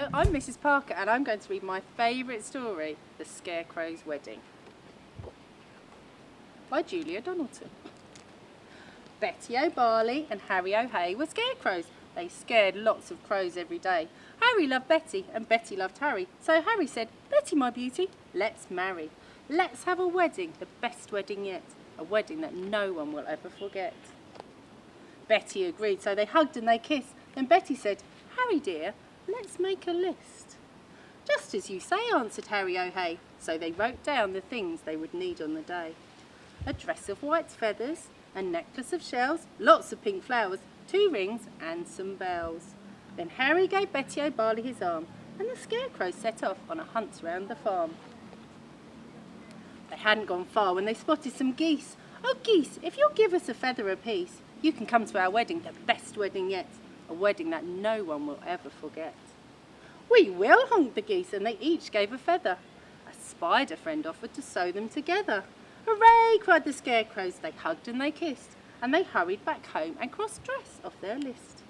Hello, I'm Mrs. Parker and I'm going to read my favourite story, The Scarecrows Wedding, by Julia Donaldson. Betty O'Barley and Harry O'Hay were scarecrows. They scared lots of crows every day. Harry loved Betty and Betty loved Harry. So Harry said, "Betty, my beauty, let's marry. Let's have a wedding, the best wedding yet. A wedding that no one will ever forget." Betty agreed, so they hugged and they kissed. Then Betty said, "Harry dear, let's make a list." "Just as you say," answered Harry O'Hay. So they wrote down the things they would need on the day. A dress of white feathers, a necklace of shells, lots of pink flowers, 2 rings and some bells. Then Harry gave Betty O'Barley his arm and the scarecrows set off on a hunt round the farm. They hadn't gone far when they spotted some geese. "Oh geese, if you'll give us a feather apiece, you can come to our wedding, the best wedding yet. A wedding that no one will ever forget." "We will," honked the geese, and they each gave a feather. A spider friend offered to sew them together. "Hooray!" cried the scarecrows. They hugged and they kissed, and they hurried back home and crossed dress off their list.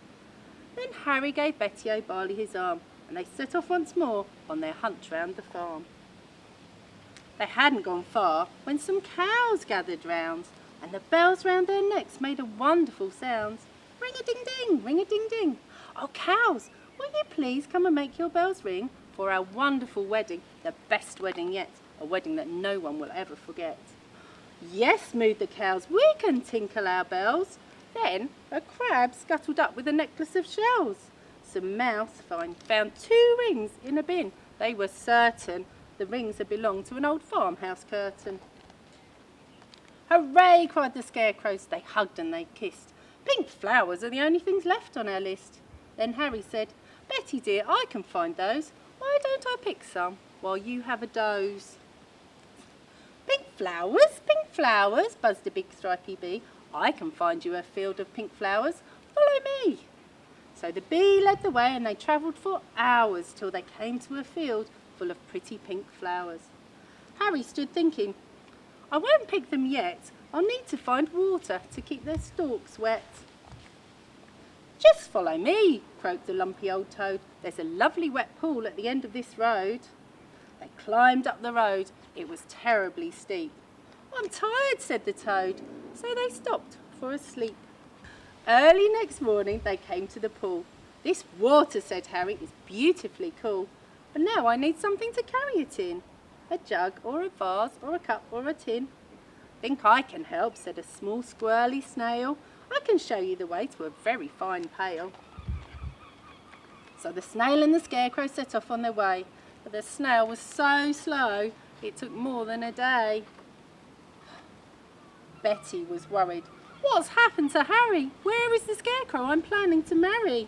Then Harry gave Betty O'Barley his arm, and they set off once more on their hunt round the farm. They hadn't gone far when some cows gathered round, and the bells round their necks made a wonderful sound. Ring-a-ding-ding, ring-a-ding-ding. "Oh, cows, will you please come and make your bells ring for our wonderful wedding, the best wedding yet, a wedding that no one will ever forget?" "Yes," mooed the cows, "we can tinkle our bells." Then a crab scuttled up with a necklace of shells. Some mouse found 2 rings in a bin. They were certain the rings had belonged to an old farmhouse curtain. "Hooray!" cried the scarecrows. They hugged and they kissed. "Pink flowers are the only things left on our list." Then Harry said, "Betty dear, I can find those. Why don't I pick some while you have a doze?" Pink flowers," buzzed a big stripy bee. "I can find you a field of pink flowers. Follow me." So the bee led the way and they travelled for hours till they came to a field full of pretty pink flowers. Harry stood thinking, "I won't pick them yet. I'll need to find water to keep their stalks wet." "Just follow me," croaked the lumpy old toad. "There's a lovely wet pool at the end of this road." They climbed up the road. It was terribly steep. "I'm tired," said the toad, so they stopped for a sleep. Early next morning they came to the pool. "This water," said Harry, "is beautifully cool, but now I need something to carry it in. A jug or a vase or a cup or a tin." "Think I can help," said a small squirrely snail. "I can show you the way to a very fine pail." So the snail and the scarecrow set off on their way, but the snail was so slow it took more than a day. Betty was worried. "What's happened to Harry? Where is the scarecrow I'm planning to marry?"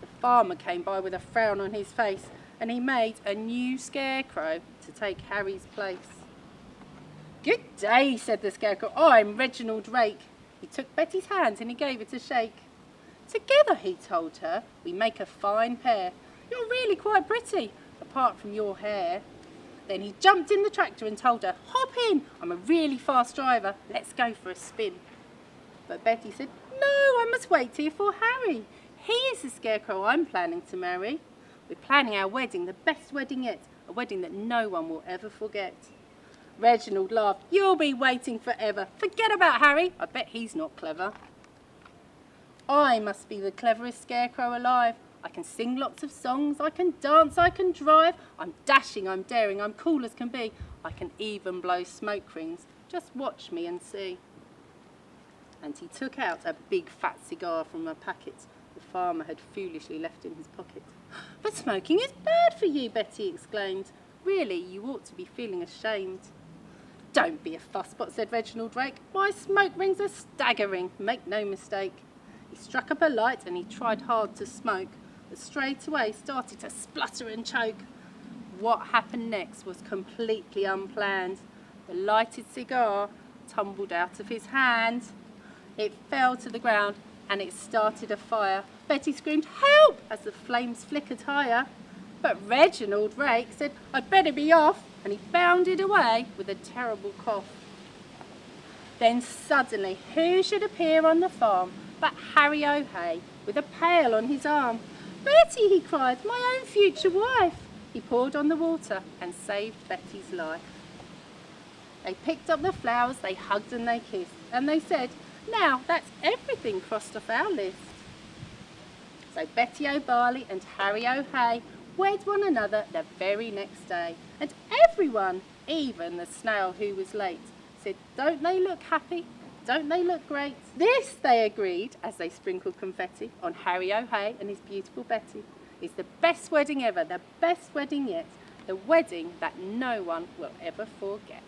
The farmer came by with a frown on his face, and he made a new scarecrow to take Harry's place. "Good day," said the scarecrow. "I'm Reginald Rake." He took Betty's hand and he gave it a shake. "Together," he told her, "we make a fine pair. You're really quite pretty, apart from your hair." Then he jumped in the tractor and told her, "Hop in, I'm a really fast driver. Let's go for a spin." But Betty said, "No, I must wait here for Harry. He is the scarecrow I'm planning to marry. We're planning our wedding, the best wedding yet, a wedding that no one will ever forget." Reginald laughed. "You'll be waiting forever. Forget about Harry. I bet he's not clever." "I must be the cleverest scarecrow alive. I can sing lots of songs, I can dance, I can drive. I'm dashing, I'm daring, I'm cool as can be. I can even blow smoke rings. Just watch me and see." And he took out a big fat cigar from a packet the farmer had foolishly left in his pocket. "But smoking is bad for you," Betty exclaimed. "Really, you ought to be feeling ashamed." "Don't be a fussbot," said Reginald Rake. "Why, smoke rings are staggering, make no mistake." He struck up a light and he tried hard to smoke, but straight away started to splutter and choke. What happened next was completely unplanned. The lighted cigar tumbled out of his hand. It fell to the ground and it started a fire. Betty screamed, "Help!" as the flames flickered higher. But Reginald Rake said, "I'd better be off," and he bounded away with a terrible cough. Then suddenly, who should appear on the farm but Harry O'Hay with a pail on his arm. Betty, he cried, my own future wife. He poured on the water and saved Betty's life. They picked up the flowers, they hugged and they kissed, and they said, now that's everything crossed off our list. So Betty O'Barley and Harry O'Hay wed one another the very next day, and everyone, even the snail who was late, said, don't they look happy? Don't they look great? This, they agreed, as they sprinkled confetti on Harry O'Hay and his beautiful Betty, is the best wedding ever, the best wedding yet, the wedding that no one will ever forget.